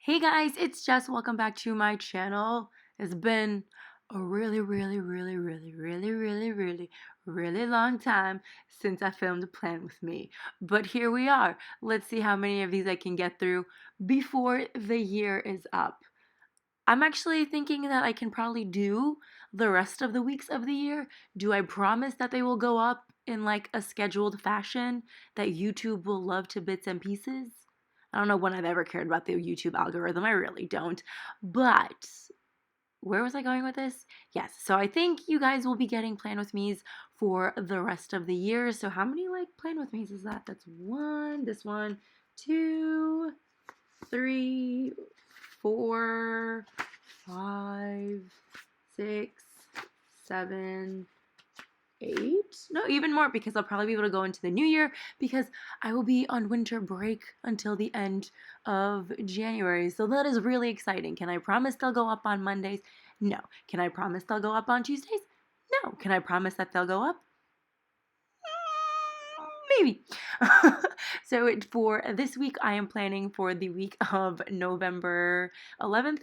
Hey guys, it's Jess. Welcome back to my channel. It's been a really long time since I filmed a plan with me. But here we are. Let's see how many of these I can get through before the year is up. I'm actually thinking that I can probably do the rest of the weeks of the year. Do I promise that they will go up in like a scheduled fashion that YouTube will love to bits and pieces? I don't know when I've ever cared about the YouTube algorithm. I really don't. But where was I going with this? Yes, so I think you guys will be getting Plan With Me's for the rest of the year. So how many like Plan With Me's is that? That's one, this one, two, three, four, five, six, seven, eight. No, even more, because I'll probably be able to go into the new year because I will be on winter break until the end of January. So that is really exciting. Can I promise they'll go up on Mondays? No. Can I promise they'll go up on Tuesdays? No. Can I promise that they'll go up? Maybe. So for this week, I am planning for the week of November 11th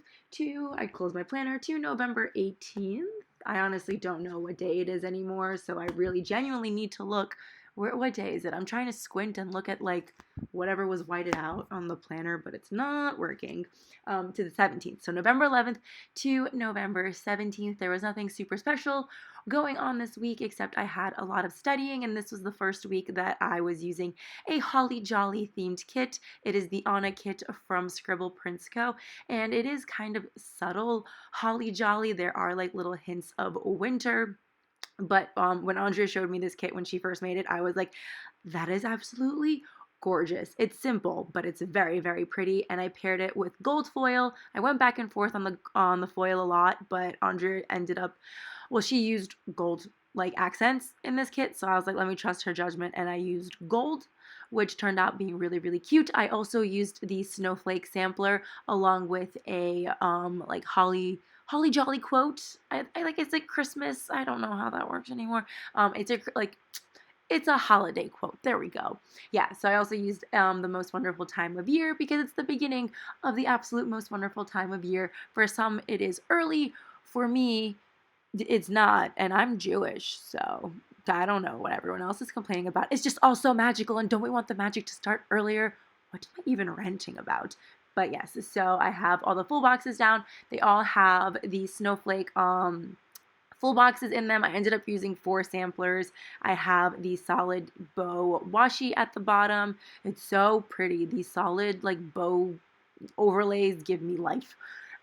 I close my planner, to November 18th. I honestly don't know what day it is anymore, so I really genuinely need to look. What day is it? I'm trying to squint and look at like whatever was whited out on the planner, but it's not working. To the 17th. So November 11th to November 17th. There was nothing super special going on this week, except I had a lot of studying, and this was the first week that I was using a Holly Jolly themed kit. It is the Anna kit from ScribblePrintsCo, and it is kind of subtle Holly Jolly. There are like little hints of winter. But when Andrea showed me this kit when she first made it, I was like, that is absolutely gorgeous. It's simple, but it's very, very pretty, and I paired it with gold foil. I went back and forth on the foil a lot, but Andrea ended up, well, she used gold like accents in this kit, so I was like, let me trust her judgment, and I used gold, which turned out being really, really cute. I also used the snowflake sampler along with a like Holly Jolly quote. I like, it's like Christmas. I don't know how that works anymore. It's a holiday quote. There we go. Yeah, so I also used the most wonderful time of year because it's the beginning of the absolute most wonderful time of year. For some, it is early. For me, it's not, and I'm Jewish, so I don't know what everyone else is complaining about. It's just all so magical, and don't we want the magic to start earlier? What am I even ranting about? But yes, so I have all the full boxes down. They all have the snowflake full boxes in them. I ended up using 4 samplers. I have the solid bow washi at the bottom. It's so pretty. These solid like bow overlays give me life.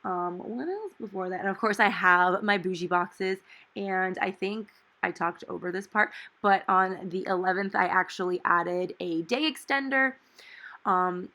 What else before that? And of course I have my bougie boxes, and I think I talked over this part, but on the 11th I actually added a day extender,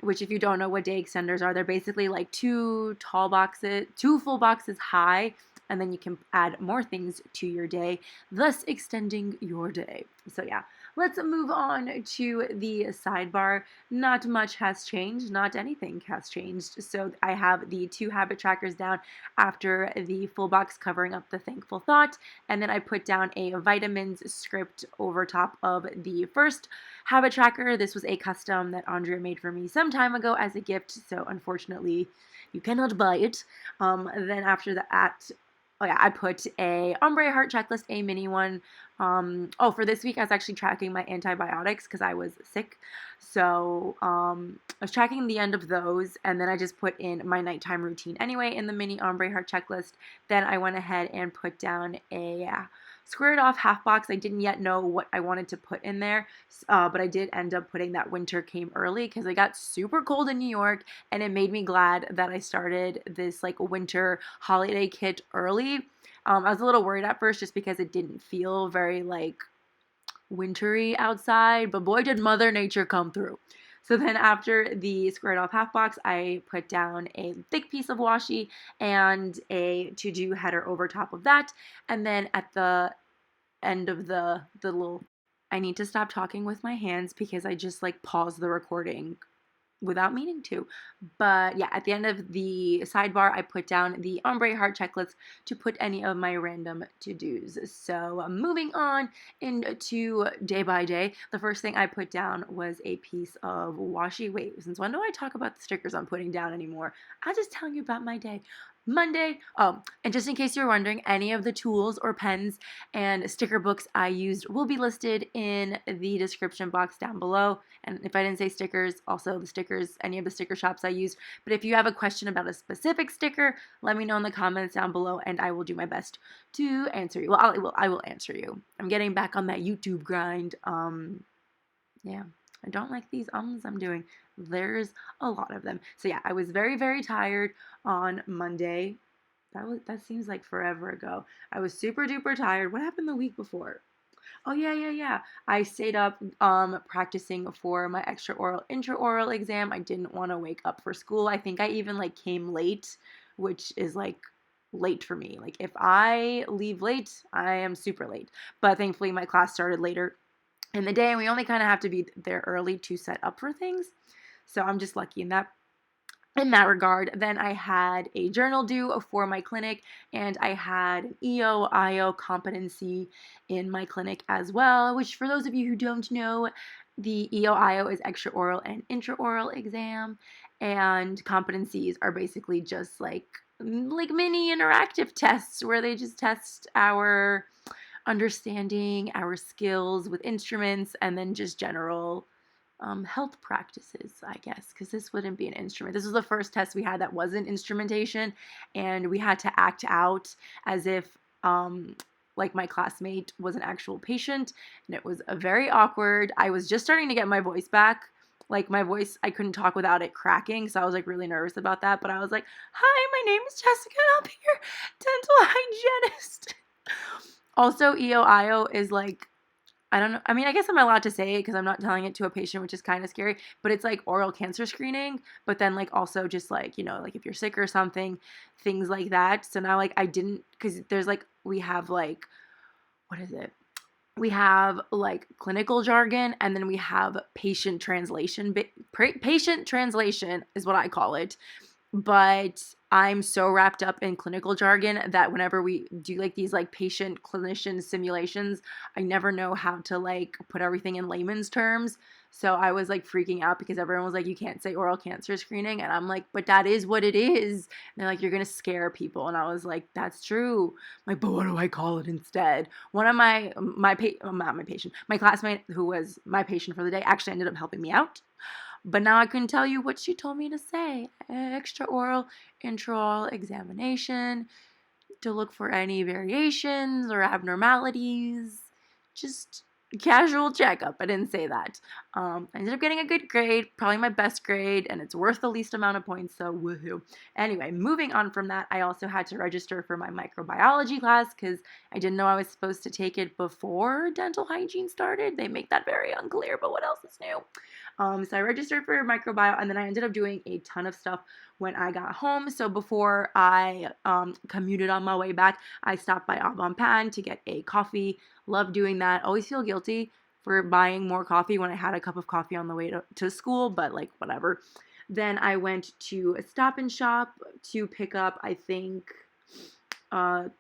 which if you don't know what day extenders are, they're basically like 2 full boxes high, and then you can add more things to your day, thus extending your day. So yeah, let's move on to the sidebar. Not much has changed, not anything has changed. So I have the 2 habit trackers down after the full box covering up the thankful thought, and then I put down a vitamins script over top of the first habit tracker. This was a custom that Andrea made for me some time ago as a gift, so unfortunately you cannot buy it. Then after that, oh yeah, I put a ombre heart checklist, a mini one. For this week I was actually tracking my antibiotics because I was sick. So I was tracking the end of those, and then I just put in my nighttime routine anyway in the mini ombre heart checklist. Then I went ahead and put down a squared off half box. I didn't yet know what I wanted to put in there, but I did end up putting that winter came early because it got super cold in New York, and it made me glad that I started this like winter holiday kit early. I was a little worried at first just because it didn't feel very like wintry outside, but boy did Mother Nature come through. So then after the squared off half box, I put down a thick piece of washi and a to-do header over top of that. And then at the end of the little, I need to stop talking with my hands because I just like paused the recording without meaning to. But yeah, at the end of the sidebar, I put down the ombre heart checklist to put any of my random to-dos. So moving on into day by day, the first thing I put down was a piece of washi. Wait, since when do I talk about the stickers I'm putting down anymore? I'll just tell you about my day. Monday. Oh, and just in case you're wondering, any of the tools or pens and sticker books I used will be listed in the description box down below. And if I didn't say stickers, also the stickers, any of the sticker shops I used. But if you have a question about a specific sticker, let me know in the comments down below, and I will do my best to answer you. Well, I will answer you. I'm getting back on that YouTube grind. Yeah. I don't like these I'm doing. There's a lot of them. So yeah, I was very, very tired on Monday. That seems like forever ago. I was super duper tired. What happened the week before? Oh yeah. I stayed up practicing for my extra oral intraoral exam. I didn't want to wake up for school. I think I even like came late, which is like late for me. Like if I leave late, I am super late. But thankfully my class started later in the day, and we only kind of have to be there early to set up for things. So I'm just lucky in that regard. Then I had a journal due for my clinic, and I had an EO-IO competency in my clinic as well, which for those of you who don't know, the EO-IO is extra oral and intraoral exam, and competencies are basically just like mini interactive tests where they just test our understanding, our skills with instruments, and then just general health practices, I guess, because this wouldn't be an instrument. This was the first test we had that wasn't instrumentation, and we had to act out as if like my classmate was an actual patient, and it was a very awkward. I was just starting to get my voice back. Like my voice, I couldn't talk without it cracking, so I was like really nervous about that. But I was like, "Hi, my name is Jessica, and I'll be your dental hygienist." Also, EO-IO is like, I don't know. I mean, I guess I'm allowed to say it because I'm not telling it to a patient, which is kind of scary. But it's like oral cancer screening. But then like also just like, like if you're sick or something, things like that. So now like I didn't, because there's like, we have like, what is it? We have like clinical jargon, and then we have patient translation. Patient translation is what I call it. But I'm so wrapped up in clinical jargon that whenever we do like these like patient clinician simulations, I never know how to like put everything in layman's terms. So I was like freaking out because everyone was like, you can't say oral cancer screening. And I'm like, but that is what it is. And they're like, you're going to scare people. And I was like, that's true. I'm like, but what do I call it instead? One of not my patient, my classmate who was my patient for the day actually ended up helping me out. But now I couldn't tell you what she told me to say. Extra oral intraoral examination to look for any variations or abnormalities. Just casual checkup. I didn't say that. I ended up getting a good grade, probably my best grade, and it's worth the least amount of points, so woohoo. Anyway, moving on from that, I also had to register for my microbiology class because I didn't know I was supposed to take it before dental hygiene started. They make that very unclear, but what else is new? So I registered for microbiology, and then I ended up doing a ton of stuff when I got home. So before I commuted on my way back, I stopped by Au Bon Pain to get a coffee. Love doing that. Always feel guilty for buying more coffee when I had a cup of coffee on the way to school, but like whatever. Then I went to a Stop and Shop to pick up, I think,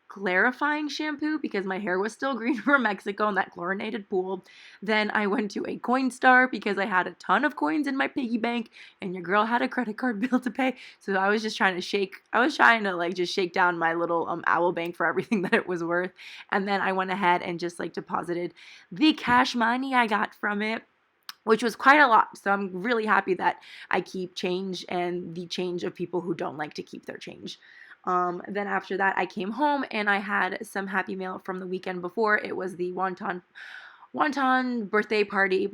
clarifying shampoo because my hair was still green from Mexico in that chlorinated pool. Then I went to a Coinstar because I had a ton of coins in my piggy bank and your girl had a credit card bill to pay. So I was just trying to like just shake down my little owl bank for everything that it was worth. And then I went ahead and just like deposited the cash money I got from it, which was quite a lot. So I'm really happy that I keep change and the change of people who don't like to keep their change. Then after that, I came home and I had some Happy Mail from the weekend before. It was the wonton birthday party.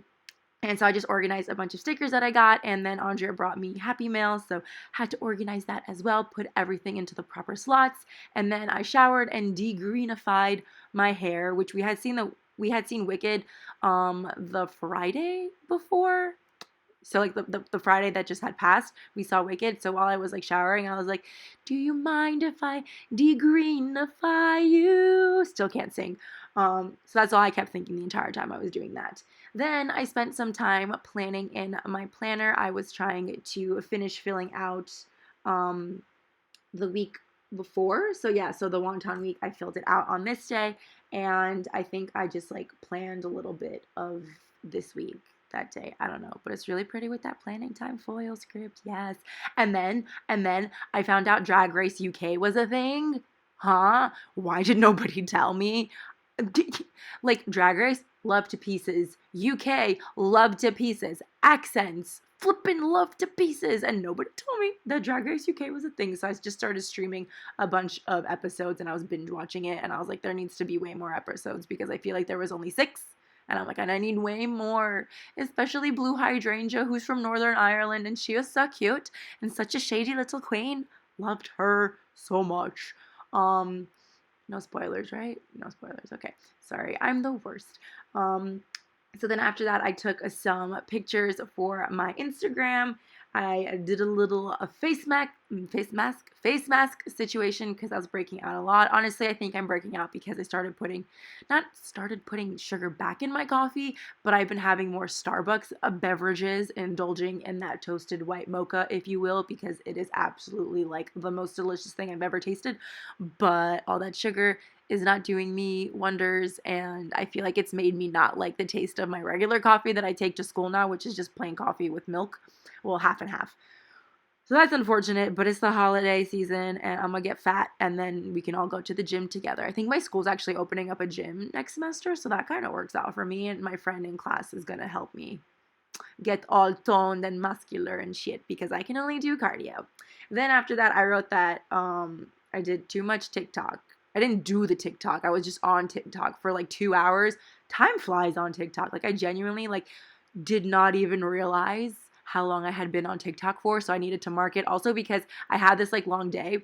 And so I just organized a bunch of stickers that I got, and then Andrea brought me Happy Mail, so had to organize that as well, put everything into the proper slots, and then I showered and de-greenified my hair, which we had seen Wicked the Friday before. So like the Friday that just had passed, we saw Wicked. So while I was like showering, I was like, do you mind if I de-greenify you? Still can't sing. So that's all I kept thinking the entire time I was doing that. Then I spent some time planning in my planner. I was trying to finish filling out the week before. So yeah, so the wonton week, I filled it out on this day, and I think I just like planned a little bit of this week that day. I don't know, but it's really pretty with that planning time foil script. Yes. And then I found out Drag Race UK was a thing. Huh? Why did nobody tell me? Like Drag Race, love to pieces. UK, love to pieces. Accents, flippin' love to pieces. And nobody told me that Drag Race UK was a thing. So I just started streaming a bunch of episodes and I was binge watching it. And I was like, there needs to be way more episodes because I feel like there was only 6. And I'm like, and I need way more, especially Blue Hydrangea, who's from Northern Ireland. And she was so cute and such a shady little queen. Loved her so much. No spoilers, right? No spoilers. Okay. Sorry. I'm the worst. So then after that, I took some pictures for my Instagram. I did a little face mask situation because I was breaking out a lot. Honestly, I think I'm breaking out because I not started putting sugar back in my coffee, but I've been having more Starbucks beverages, indulging in that toasted white mocha, if you will, because it is absolutely like the most delicious thing I've ever tasted. But all that sugar is not doing me wonders, and I feel like it's made me not like the taste of my regular coffee that I take to school now, which is just plain coffee with milk. Well, half and half. So that's unfortunate, but it's the holiday season, and I'm gonna get fat, and then we can all go to the gym together. I think my school's actually opening up a gym next semester, so that kind of works out for me, and my friend in class is gonna help me get all toned and muscular and shit because I can only do cardio. Then after that, I wrote that I did too much TikTok. I didn't do the TikTok. I was just on TikTok for like 2 hours. Time flies on TikTok. Like I genuinely like did not even realize how long I had been on TikTok for. So I needed to mark it also because I had this like long day,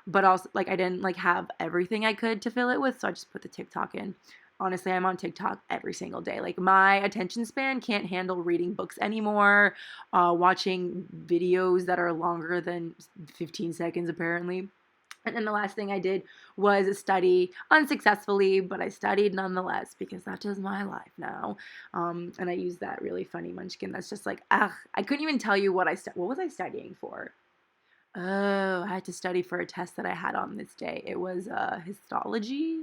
but also like I didn't like have everything I could to fill it with. So I just put the TikTok in. Honestly, I'm on TikTok every single day. Like my attention span can't handle reading books anymore, watching videos that are longer than 15 seconds apparently. And then the last thing I did was study unsuccessfully, but I studied nonetheless because that is my life now. And I used that really funny munchkin that's just like, I couldn't even tell you what was I studying for? Oh, I had to study for a test that I had on this day. It was histology,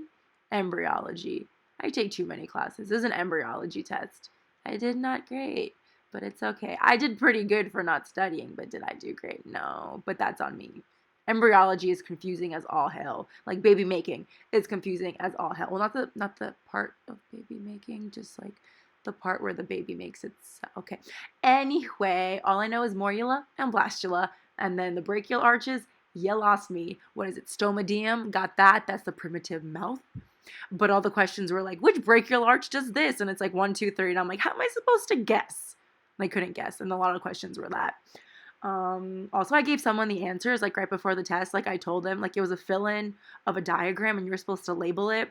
embryology. I take too many classes. This is an embryology test. I did not great, but it's okay. I did pretty good for not studying, but did I do great? No, but that's on me. Embryology is confusing as all hell. Like baby making is confusing as all hell. Well, not the part of baby making, just like the part where the baby makes it. Okay. Anyway, all I know is morula and blastula, and then the brachial arches. You lost me. What is it? Stomadeum. Got that. That's the primitive mouth. But all the questions were like, which brachial arch does this? And it's like 1, 2, 3. And I'm like, how am I supposed to guess? And I couldn't guess. And a lot of questions were that. Also, I gave someone the answers like right before the test. Like I told them, like it was a fill-in of a diagram and you were supposed to label it.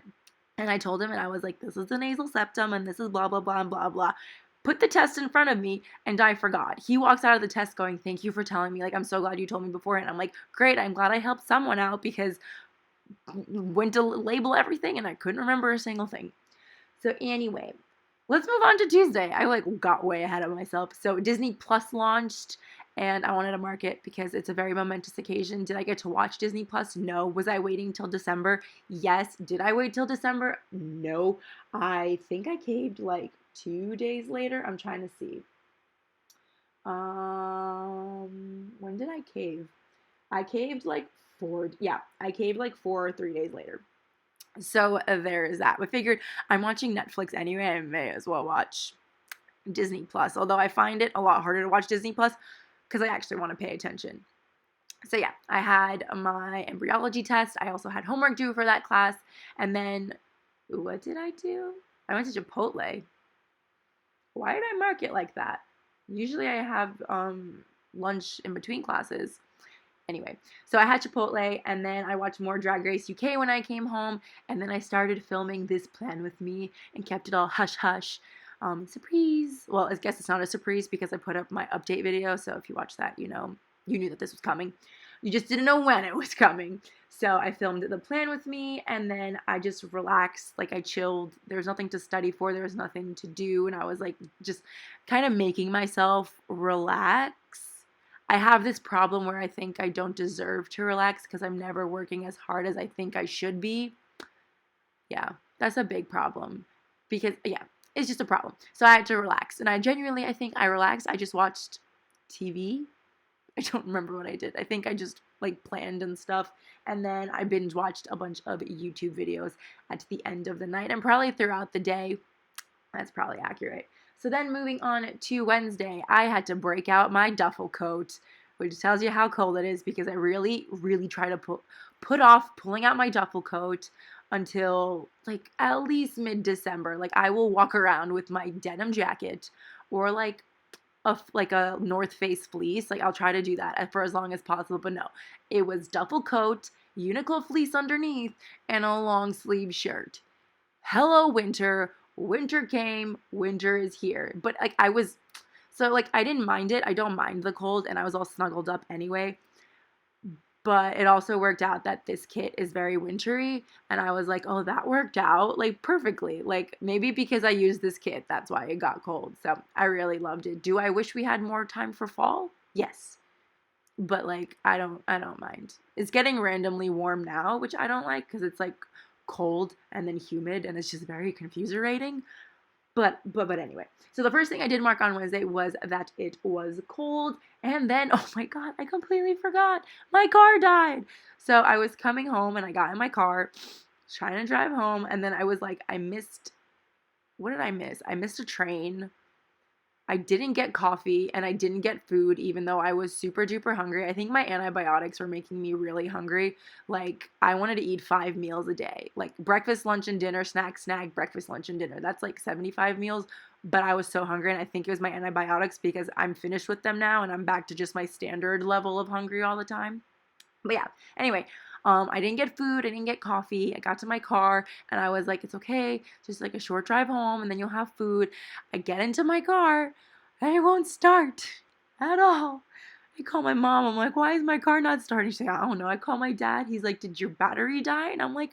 And I told him, and I was like, this is the nasal septum and this is blah, blah, blah, and blah, blah. Put the test in front of me and I forgot. He walks out of the test going, thank you for telling me. Like, I'm so glad you told me beforehand. I'm like, great. I'm glad I helped someone out because went to label everything and I couldn't remember a single thing. So anyway, let's move on to Tuesday. I like got way ahead of myself. So Disney Plus launched and I wanted to mark it because it's a very momentous occasion. Did I get to watch Disney Plus? No. Was I waiting till December? Yes. Did I wait till December? No. I think I caved like 2 days later. I'm trying to see. When did I cave? I caved like 4. Yeah, I caved like 4 or 3 days later. So there is that. I figured I'm watching Netflix anyway. I may as well watch Disney Plus. Although I find it a lot harder to watch Disney Plus because I actually want to pay attention. So yeah, I had my embryology test. I also had homework due for that class. And then, what did I do? I went to Chipotle. Why did I mark it like that? Usually I have lunch in between classes. Anyway, so I had Chipotle, and then I watched more Drag Race UK when I came home, and then I started filming this plan with me and kept it all hush-hush. Surprise. Well, I guess it's not a surprise because I put up my update video, so if you watch that, you knew that this was coming. You just didn't know when it was coming. So I filmed the plan with me, and then I just relaxed, like I chilled. There was nothing to study for, there was nothing to do, and I was like just kind of making myself relax. I have this problem where I think I don't deserve to relax because I'm never working as hard as I think I should be. Yeah, that's a big problem because, yeah, it's just a problem. So I had to relax, and I genuinely, I think I relaxed. I just watched TV. I don't remember what I did. I think I just like planned and stuff, and then I binge watched a bunch of YouTube videos at the end of the night and probably throughout the day. That's probably accurate. So then moving on to Wednesday, I had to break out my duffel coat, which tells you how cold it is because I really, really try to put off pulling out my duffel coat until like at least mid-December. Like I will walk around with my denim jacket or like a North Face fleece. Like I'll try to do that for as long as possible, but no. It was duffel coat, Uniqlo fleece underneath, and a long sleeve shirt. Hello winter. Winter came, winter is here. But like I didn't mind it. I don't mind the cold, and I was all snuggled up anyway. But it also worked out that this kit is very wintry, and I was like, oh, that worked out like perfectly. Like maybe because I used this kit, that's why it got cold. So I really loved it. Do I wish we had more time for fall? Yes. But like I don't mind. It's getting randomly warm now, which I don't like because it's like cold and then humid, and it's just very confusing. But anyway, so the first thing I did mark on Wednesday was that it was cold, and then, oh my God, I completely forgot. My car died. So I was coming home, and I got in my car, trying to drive home, and then I was like, what did I miss? I missed a train. I didn't get coffee, and I didn't get food, even though I was super duper hungry. I think my antibiotics were making me really hungry. Like, I wanted to eat 5 meals a day. Like, breakfast, lunch, and dinner, snack, breakfast, lunch, and dinner. That's like 75 meals, but I was so hungry, and I think it was my antibiotics because I'm finished with them now, and I'm back to just my standard level of hungry all the time. But yeah, anyway, I didn't get food, I didn't get coffee. I got to my car, and I was like, it's okay, just like a short drive home, and then you'll have food. I get into my car, and it won't start at all. I call my mom. I'm like, why is my car not starting? She's like, I don't know. I call my dad. He's like, did your battery die? And I'm like,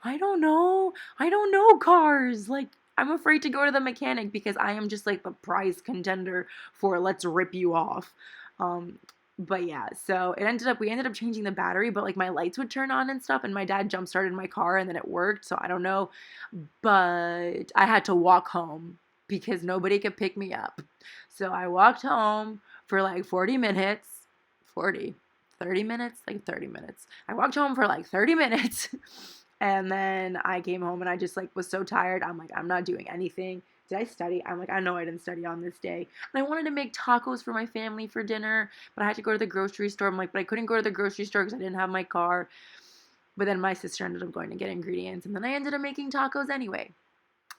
I don't know. I don't know cars. Like, I'm afraid to go to the mechanic because I am just like the prize contender for let's rip you off. But yeah, so we ended up changing the battery, but like my lights would turn on and stuff, and my dad jump started my car and then it worked, so I don't know. But I had to walk home because nobody could pick me up. So I walked home for like 40 minutes. 30 minutes? Like 30 minutes. I walked home for like 30 minutes. And then I came home and I just like was so tired. I'm like, I'm not doing anything. Did I study? I'm like, I know I didn't study on this day. And I wanted to make tacos for my family for dinner, but I had to go to the grocery store. I'm like, but I couldn't go to the grocery store because I didn't have my car. But then my sister ended up going to get ingredients, and then I ended up making tacos anyway.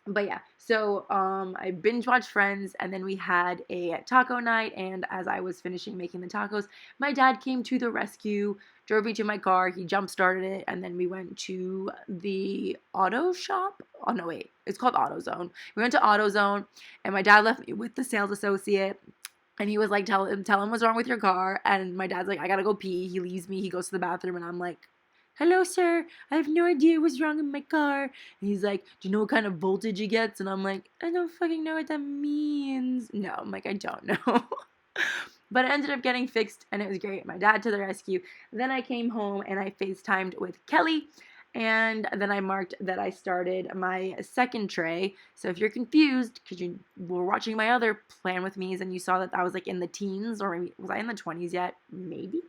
But yeah, so I binge watched Friends, and then we had a taco night, and as I was finishing making the tacos, my dad came to the rescue, drove me to my car, he jump-started it, and then we went to the auto shop. Oh, no, wait, it's called AutoZone. We went to AutoZone, and my dad left me with the sales associate, and he was like, tell him what's wrong with your car, and my dad's like, I gotta go pee. He leaves me, he goes to the bathroom, and I'm like, hello, sir, I have no idea what's wrong with my car. And he's like, do you know what kind of voltage it gets? And I'm like, I don't fucking know what that means. No, I'm like, I don't know. But it ended up getting fixed, and it was great. My dad to the rescue. Then I came home, and I FaceTimed with Kelly, and then I marked that I started my second tray. So if you're confused, because you were watching my other plan with me's, and you saw that I was like in the teens, or was I in the 20s yet? Maybe?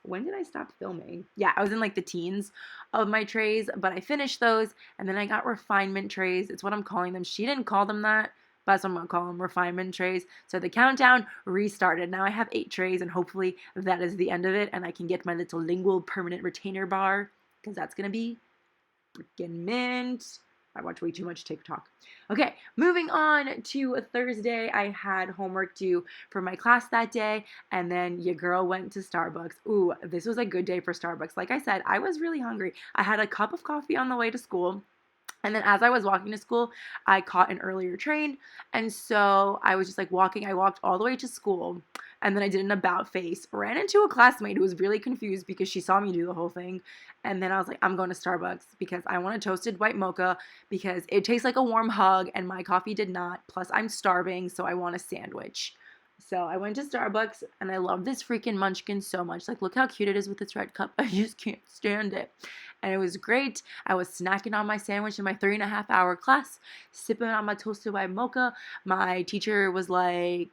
When did I stop filming? Yeah, I was in like the teens of my trays, but I finished those, and then I got refinement trays. It's what I'm calling them. She didn't call them that, but that's what I'm going to call them, refinement trays. So the countdown restarted. Now I have 8 trays, and hopefully that is the end of it, and I can get my little lingual permanent retainer bar, because that's going to be freaking mint. I watch way too much TikTok. Okay, moving on to Thursday. I had homework due for my class that day, and then your girl went to Starbucks. Ooh, this was a good day for Starbucks. Like I said, I was really hungry. I had a cup of coffee on the way to school, and then as I was walking to school, I caught an earlier train, and so I was just like walking. I walked all the way to school, And then I did an about face, ran into a classmate who was really confused because she saw me do the whole thing. And then I was like, I'm going to Starbucks because I want a toasted white mocha because it tastes like a warm hug and my coffee did not. Plus I'm starving, so I want a sandwich. So I went to Starbucks and I love this freaking munchkin so much. Like, look how cute it is with its red cup. I just can't stand it. And it was great. I was snacking on my sandwich in my 3.5-hour class, sipping on my toasted white mocha. My teacher was like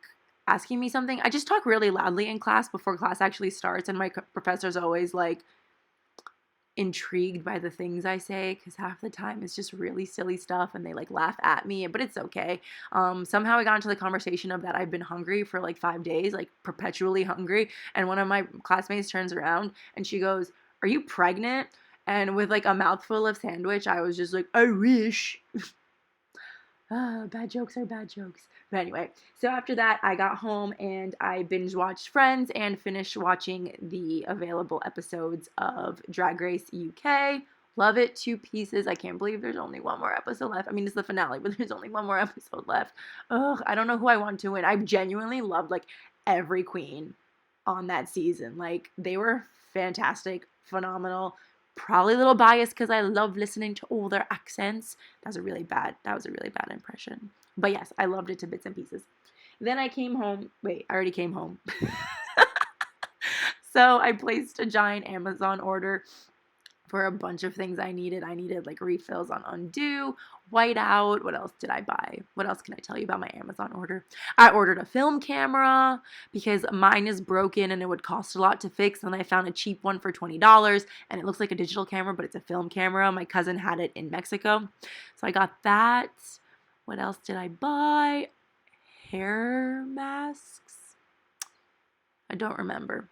asking me something. I just talk really loudly in class before class actually starts. And my professor's always like intrigued by the things I say because half the time it's just really silly stuff and they like laugh at me, but it's okay. Somehow I got into the conversation of that I've been hungry for like 5 days, like perpetually hungry, and one of my classmates turns around and she goes, "Are you pregnant?" And with like a mouthful of sandwich, I was just like, "I wish." Bad jokes are bad jokes. But anyway, so after that, I got home and I binge watched Friends and finished watching the available episodes of Drag Race UK. Love it 2 pieces. I can't believe there's only one more episode left. I mean, it's the finale, but there's only one more episode left. Ugh, I don't know who I want to win. I genuinely loved like every queen on that season. Like, they were fantastic, phenomenal. Probably a little biased because I love listening to all their accents. That was a really bad impression. But yes, I loved it to bits and pieces. Then I came home. Wait, I already came home. So I placed a giant Amazon order for a bunch of things I needed. I needed like refills on Undo, Whiteout. What else did I buy? What else can I tell you about my Amazon order? I ordered a film camera because mine is broken and it would cost a lot to fix. And I found a cheap one for $20 and it looks like a digital camera, but it's a film camera. My cousin had it in Mexico. So I got that. What else did I buy? Hair masks? I don't remember.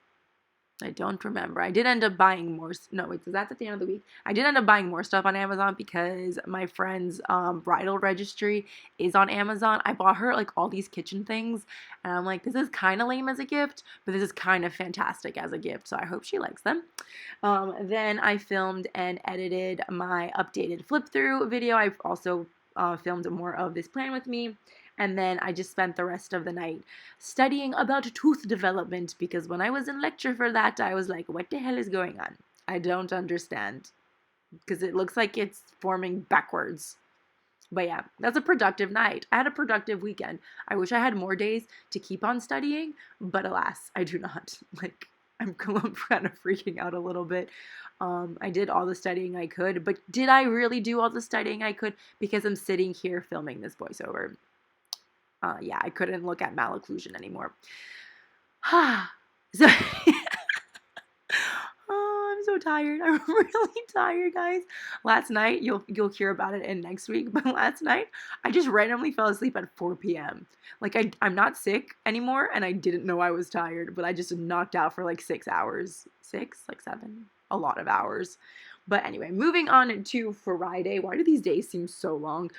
I did end up buying more. No, wait, so that's at the end of the week. I did end up buying more stuff on Amazon because my friend's bridal registry is on Amazon. I bought her like all these kitchen things and I'm like, this is kind of lame as a gift, but this is kind of fantastic as a gift. So I hope she likes them. Then I filmed and edited my updated flip through video. I've also filmed more of this plan with me. And then I just spent the rest of the night studying about tooth development because when I was in lecture for that, I was like, what the hell is going on? I don't understand because it looks like it's forming backwards. But yeah, that's a productive night. I had a productive weekend. I wish I had more days to keep on studying, but alas, I do not. Like, I'm kind of freaking out a little bit. I did all the studying I could, but did I really do all the studying I could? Because I'm sitting here filming this voiceover. Yeah, I couldn't look at malocclusion anymore. So, oh, I'm so tired. I'm really tired, guys. Last night, you'll hear about it in next week, but last night, I just randomly fell asleep at 4 p.m. Like, I'm not sick anymore, and I didn't know I was tired, but I just knocked out for like 6 hours. 6? Like 7? A lot of hours. But anyway, moving on to Friday. Why do these days seem so long?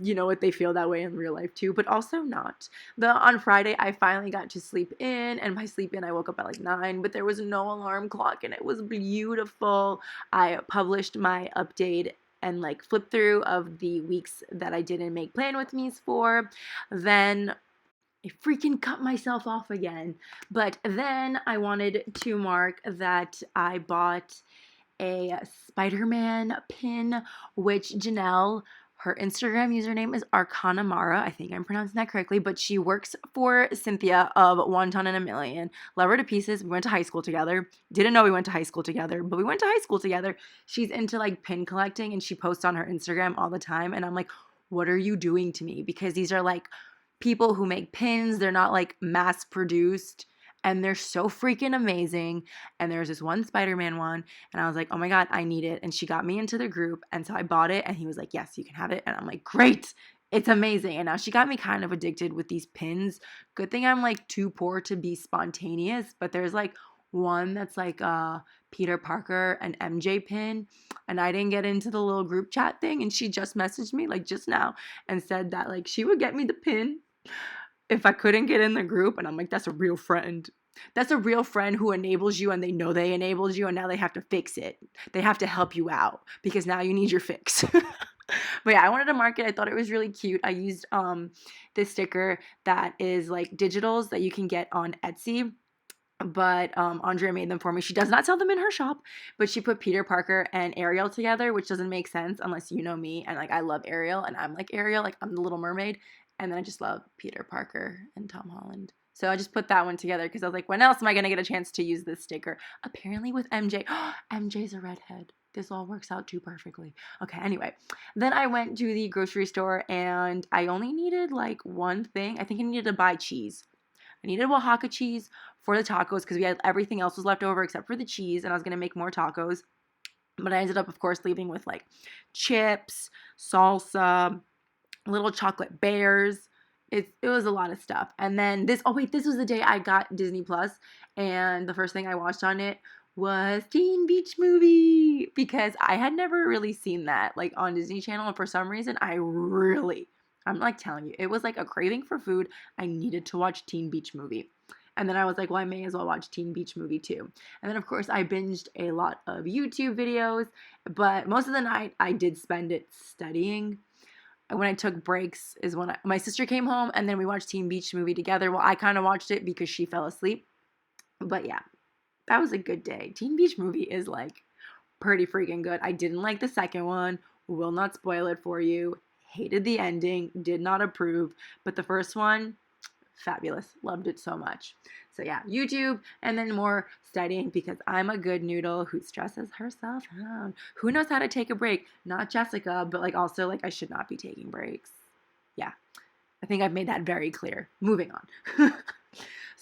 You know what, they feel that way in real life too, but also not. On Friday, I finally got to sleep in, and by sleep in, I woke up at like 9, but there was no alarm clock, and it was beautiful. I published my update and like flip through of the weeks that I didn't make plan with me's for. Then I freaking cut myself off again, but then I wanted to mark that I bought a Spider-Man pin, which Janelle, her Instagram username is Arcanamara. I think I'm pronouncing that correctly, but she works for Cynthia of One Ton and a Million. Love her to pieces. We went to high school together. Didn't know we went to high school together, but we went to high school together. She's into like pin collecting and she posts on her Instagram all the time. And I'm like, what are you doing to me? Because these are like people who make pins. They're not like mass produced. And they're so freaking amazing. And there's this one Spider-Man one. And I was like, oh my God, I need it. And she got me into the group. And so I bought it. And he was like, yes, you can have it. And I'm like, great. It's amazing. And now she got me kind of addicted with these pins. Good thing I'm like too poor to be spontaneous. But there's like one that's like a Peter Parker and MJ pin. And I didn't get into the little group chat thing. And she just messaged me like just now and said that like she would get me the pin if I couldn't get in the group. And I'm like, that's a real friend. That's a real friend who enables you and they know they enabled you and now they have to fix it. They have to help you out because now you need your fix. But yeah, I wanted to mark it. I thought it was really cute. I used this sticker that is like digitals that you can get on Etsy. But Andrea made them for me. She does not sell them in her shop, but she put Peter Parker and Ariel together, which doesn't make sense unless you know me. And like I love Ariel, and I'm like Ariel, like I'm the Little Mermaid, and then I just love Peter Parker and Tom Holland. So I just put that one together because I was like, when else am I gonna get a chance to use this sticker? Apparently with MJ. MJ's a redhead. This all works out too perfectly. Okay, anyway. Then I went to the grocery store and I only needed like one thing. I think I needed to buy cheese. I needed Oaxaca cheese for the tacos because we had everything else was left over except for the cheese, and I was going to make more tacos. But I ended up, of course, leaving with like chips, salsa, little chocolate bears. It was a lot of stuff. And then this was the day I got Disney Plus, and the first thing I watched on it was Teen Beach Movie because I had never really seen that like on Disney Channel, and for some reason I'm like telling you, it was like a craving for food. I needed to watch Teen Beach Movie. And then I was like, well, I may as well watch Teen Beach Movie too. And then, of course, I binged a lot of YouTube videos, but most of the night I did spend it studying. When I took breaks is when my sister came home, and then we watched Teen Beach Movie together. Well, I kind of watched it because she fell asleep. But yeah, that was a good day. Teen Beach Movie is like pretty freaking good. I didn't like the second one. Will not spoil it for you. Hated the ending. Did not approve. But the first one, fabulous. Loved it so much. So yeah, YouTube and then more studying because I'm a good noodle who stresses herself out. Who knows how to take a break? Not Jessica, but like also like I should not be taking breaks. Yeah, I think I've made that very clear. Moving on.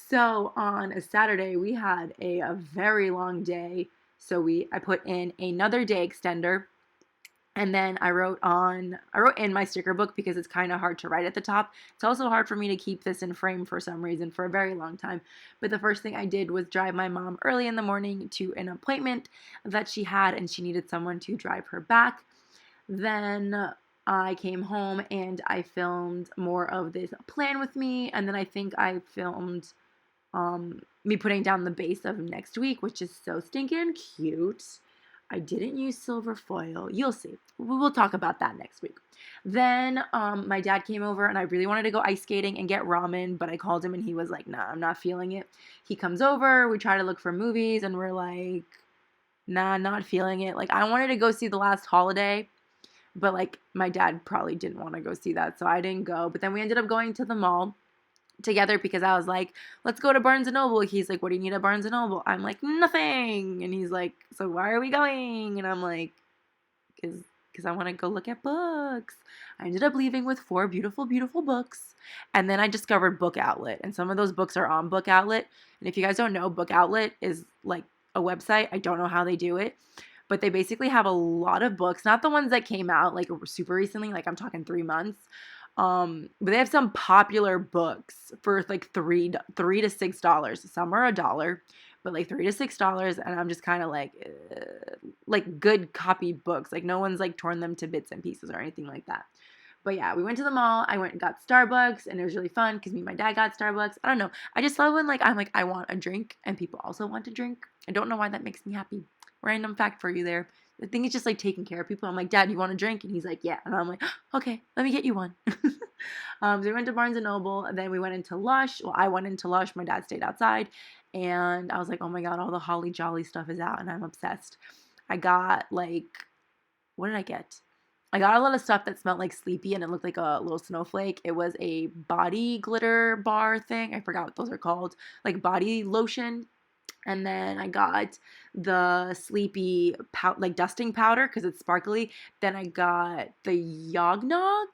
So on a Saturday, we had a very long day. So I put in another day extender. And then I wrote in my sticker book because it's kind of hard to write at the top. It's also hard for me to keep this in frame for some reason for a very long time. But the first thing I did was drive my mom early in the morning to an appointment that she had, and she needed someone to drive her back. Then I came home and I filmed more of this plan with me, and then I think I filmed me putting down the base of next week, which is so stinking cute. I didn't use silver foil. You'll see. We'll talk about that next week. Then my dad came over and I really wanted to go ice skating and get ramen, but I called him and he was like, nah, I'm not feeling it. He comes over, we try to look for movies, and we're like, nah, not feeling it. Like, I wanted to go see The Last Holiday, but like my dad probably didn't want to go see that, so I didn't go. But then we ended up going to the mall together because I was like, let's go to Barnes & Noble. He's like, what do you need at Barnes & Noble? I'm like, nothing. And he's like, so why are we going? And I'm like, because I want to go look at books. I ended up leaving with 4 beautiful, beautiful books. And then I discovered Book Outlet. And some of those books are on Book Outlet. And if you guys don't know, Book Outlet is like a website. I don't know how they do it. But they basically have a lot of books. Not the ones that came out like super recently. Like I'm talking 3 months. But they have some popular books for like $3 to $6. Some are $1, but like $3 to $6. And I'm just kind of like good copy books. Like no one's like torn them to bits and pieces or anything like that. But yeah, we went to the mall. I went and got Starbucks, and it was really fun because me and my dad got Starbucks. I don't know. I just love when like I'm like, I want a drink and people also want to drink. I don't know why that makes me happy. Random fact for you there. I think it's just like taking care of people. I'm like, Dad, you want a drink? And he's like, yeah. And I'm like, okay, let me get you one. So we went to Barnes & Noble, and then we went into Lush. Well, I went into Lush. My dad stayed outside. And I was like, oh my God, all the Holly Jolly stuff is out, and I'm obsessed. I got like, what did I get? I got a lot of stuff that smelled like Sleepy, and it looked like a little snowflake. It was a body glitter bar thing. I forgot what those are called. Like body lotion. And then I got the Sleepy like dusting powder because it's sparkly. Then I got the Yognog,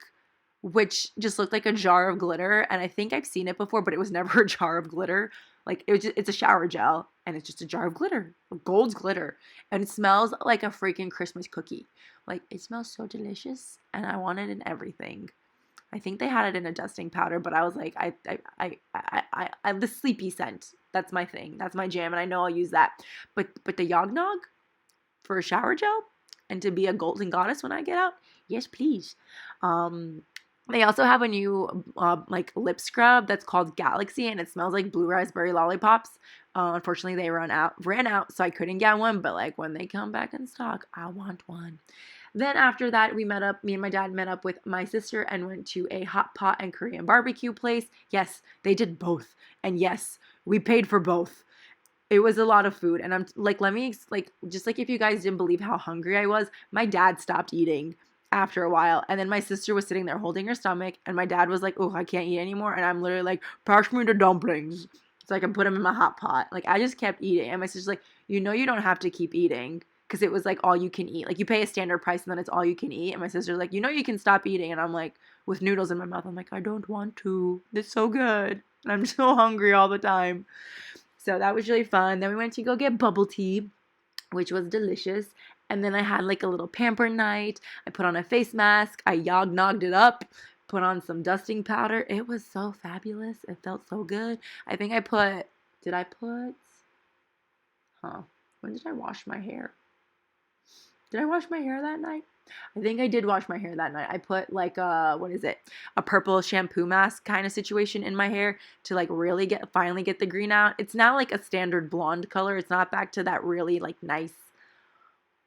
which just looked like a jar of glitter. And I think I've seen it before, but it was never a jar of glitter. Like it's a shower gel, and it's just a jar of glitter, gold glitter. And it smells like a freaking Christmas cookie. Like it smells so delicious, and I want it in everything. I think they had it in a dusting powder, but I was like, I the Sleepy scent. That's my thing. That's my jam, and I know I'll use that. But the Yognog for a shower gel and to be a golden goddess when I get out, yes, please. They also have a new like lip scrub that's called Galaxy, and it smells like blue raspberry lollipops. Unfortunately, they ran out, so I couldn't get one. But like when they come back in stock, I want one. Then after that, me and my dad met up with my sister and went to a hot pot and Korean barbecue place. Yes, they did both. And yes, we paid for both. It was a lot of food. And I'm like, just like if you guys didn't believe how hungry I was, my dad stopped eating after a while. And then my sister was sitting there holding her stomach. And my dad was like, oh, I can't eat anymore. And I'm literally like, pass me the dumplings so I can put them in my hot pot. Like, I just kept eating. And my sister's like, you don't have to keep eating. Because it was like all you can eat. Like, you pay a standard price and then it's all you can eat. And my sister's like, you can stop eating. And I'm like, with noodles in my mouth, I'm like, I don't want to. It's so good. And I'm so hungry all the time. So that was really fun. Then we went to go get bubble tea, which was delicious. And then I had like a little pamper night. I put on a face mask. I yog-nogged it up. Put on some dusting powder. It was so fabulous. It felt so good. I think when did I wash my hair? Did I wash my hair that night? I think I did wash my hair that night. I put like a purple shampoo mask kind of situation in my hair to like really finally get the green out. It's now like a standard blonde color. It's not back to that really like nice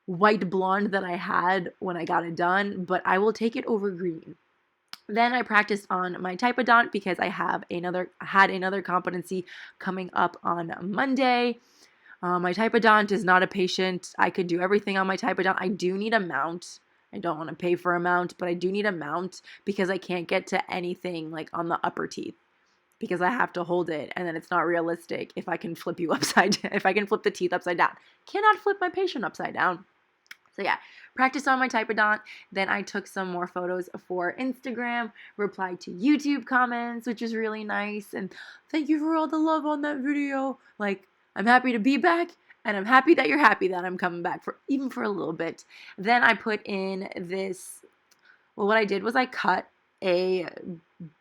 white blonde that I had when I got it done, but I will take it over green. Then I practiced on my typodont because I had another competency coming up on Monday. My typodont is not a patient. I could do everything on my typodont. I do need a mount. I don't want to pay for a mount, but I do need a mount because I can't get to anything like on the upper teeth because I have to hold it, and then it's not realistic if I can flip the teeth upside down. Cannot flip my patient upside down. So yeah, practice on my typodont. Then I took some more photos for Instagram, replied to YouTube comments, which is really nice. And thank you for all the love on that video. Like, I'm happy to be back, and I'm happy that you're happy that I'm coming back even for a little bit. Then I put in what I did was I cut a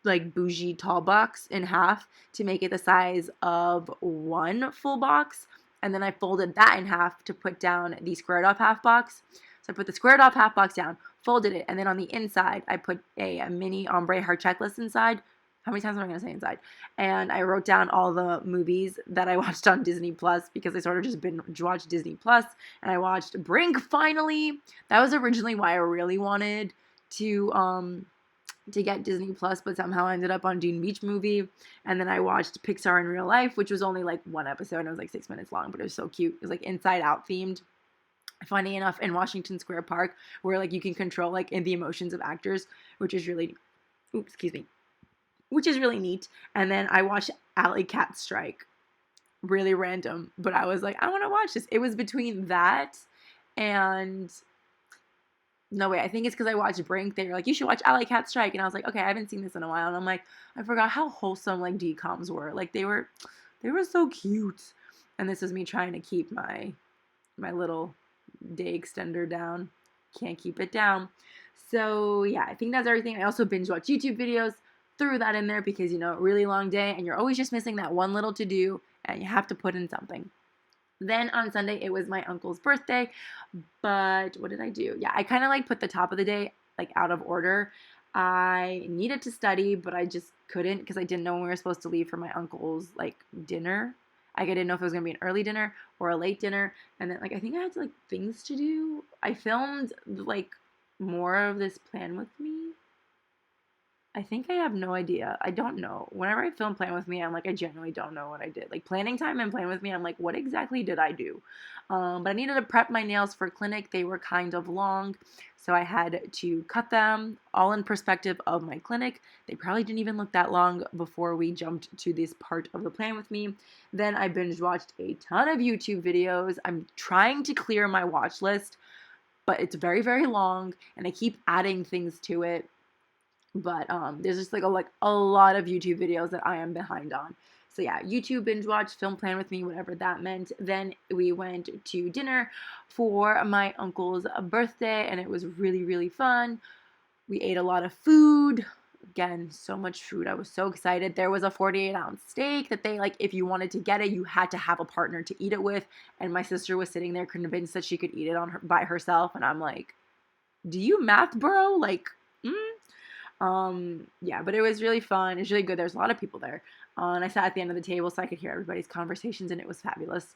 like bougie tall box in half to make it the size of one full box. And then I folded that in half to put down the squared off half box. So I put the squared off half box down, folded it, and then on the inside, I put a mini ombre heart checklist inside. How many times am I going to say inside? And I wrote down all the movies that I watched on Disney Plus because I sort of just binge watched Disney Plus. And I watched Brink finally. That was originally why I really wanted to get Disney Plus, but somehow I ended up on Dune Beach Movie. And then I watched Pixar in Real Life, which was only like one episode, and it was like 6 minutes long, but it was so cute. It was like Inside Out themed. Funny enough, in Washington Square Park, where like you can control like in the emotions of actors, which is really neat. And then I watched Alley Cat Strike. Really random, but I was like, I want to watch this. It was between that and no way, I think it's because I watched Brink. They were like, you should watch Alley Cat Strike. And I was like, okay, I haven't seen this in a while. And I'm like, I forgot how wholesome like DComs were. Like they were so cute. And this is me trying to keep my little day extender down. Can't keep it down. So yeah, I think that's everything. I also binge watch YouTube videos. Threw that in there because, really long day and you're always just missing that one little to do and you have to put in something. Then on Sunday, it was my uncle's birthday, but what did I do? Yeah, I kind of like put the top of the day like out of order. I needed to study, but I just couldn't because I didn't know when we were supposed to leave for my uncle's like dinner. Like I didn't know if it was going to be an early dinner or a late dinner. And then like I think I had like things to do. I filmed like more of this plan with me. I think I have no idea. I don't know. Whenever I film Plan With Me, I'm like, I genuinely don't know what I did. Like, planning time and Plan With Me, I'm like, what exactly did I do? But I needed to prep my nails for clinic. They were kind of long, so I had to cut them all in perspective of my clinic. They probably didn't even look that long before we jumped to this part of the Plan With Me. Then I binge watched a ton of YouTube videos. I'm trying to clear my watch list, but it's very, very long, and I keep adding things to it. But there's just like a lot of YouTube videos that I am behind on. So yeah, YouTube binge watch, film Plan With Me, whatever that meant. Then we went to dinner for my uncle's birthday, and it was really, really fun. We ate a lot of food. Again, so much food. I was so excited. There was a 48-ounce steak that they, like, if you wanted to get it, you had to have a partner to eat it with. And my sister was sitting there convinced that she could eat it by herself. And I'm like, do you math, bro? Like, Yeah, but it was really fun. It was really good. There's a lot of people there. And I sat at the end of the table so I could hear everybody's conversations, and it was fabulous.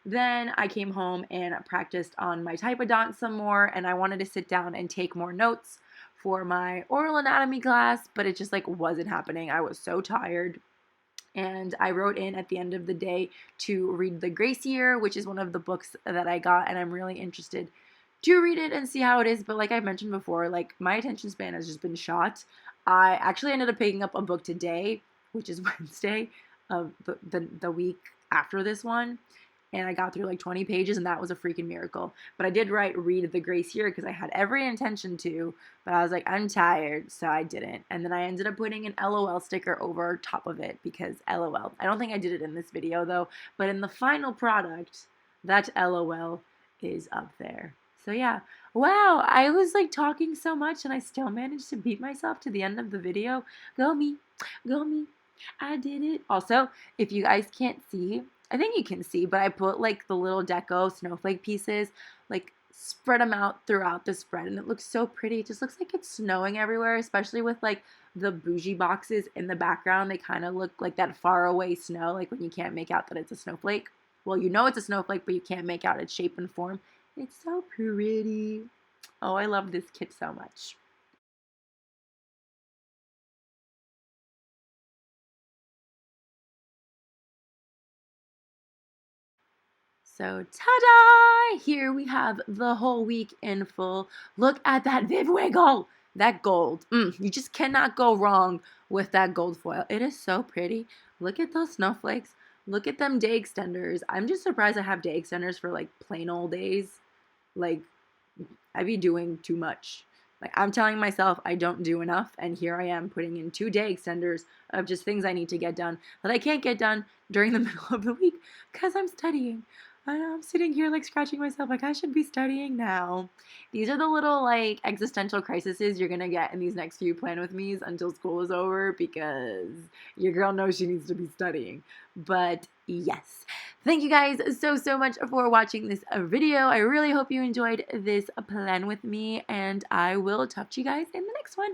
Then I came home and practiced on my typodont some more, and I wanted to sit down and take more notes for my oral anatomy class, but it just like wasn't happening. I was so tired. And I wrote in at the end of the day to read The Grace Year, which is one of the books that I got, and I'm really interested to read it and see how it is. But like I mentioned before, like my attention span has just been shot. I actually ended up picking up a book today, which is Wednesday of the week after this one, and I got through like 20 pages, and that was a freaking miracle. But I did read The Grace Year because I had every intention to, but I was like, I'm tired, so I didn't. And then I ended up putting an LOL sticker over top of it because LOL. I don't think I did it in this video though, but in the final product, that LOL is up there. So yeah, wow, I was like talking so much and I still managed to beat myself to the end of the video. Go me, go me. I did it. Also, if you guys can't see, I think you can see, but I put like the little deco snowflake pieces, like spread them out throughout the spread, and it looks so pretty. It just looks like it's snowing everywhere, especially with like the bougie boxes in the background. They kind of look like that far away snow, like when you can't make out that it's a snowflake. Well, you know it's a snowflake, but you can't make out its shape and form. It's so pretty. Oh, I love this kit so much. So, ta-da! Here we have the whole week in full. Look at that Viv Wiggle! That gold. You just cannot go wrong with that gold foil. It is so pretty. Look at those snowflakes. Look at them day extenders. I'm just surprised I have day extenders for like plain old days. Like, I'd be doing too much. Like, I'm telling myself I don't do enough, and here I am putting in 2 day extenders of just things I need to get done that I can't get done during the middle of the week because I'm studying. And I'm sitting here like scratching myself like I should be studying now. These are the little like existential crises you're gonna get in these next few plan with me's until school is over because your girl knows she needs to be studying. But yes, thank you guys so much for watching this video. I really hope you enjoyed this plan with me, and I will talk to you guys in the next one.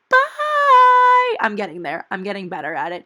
Bye! I'm getting there. I'm getting better at it.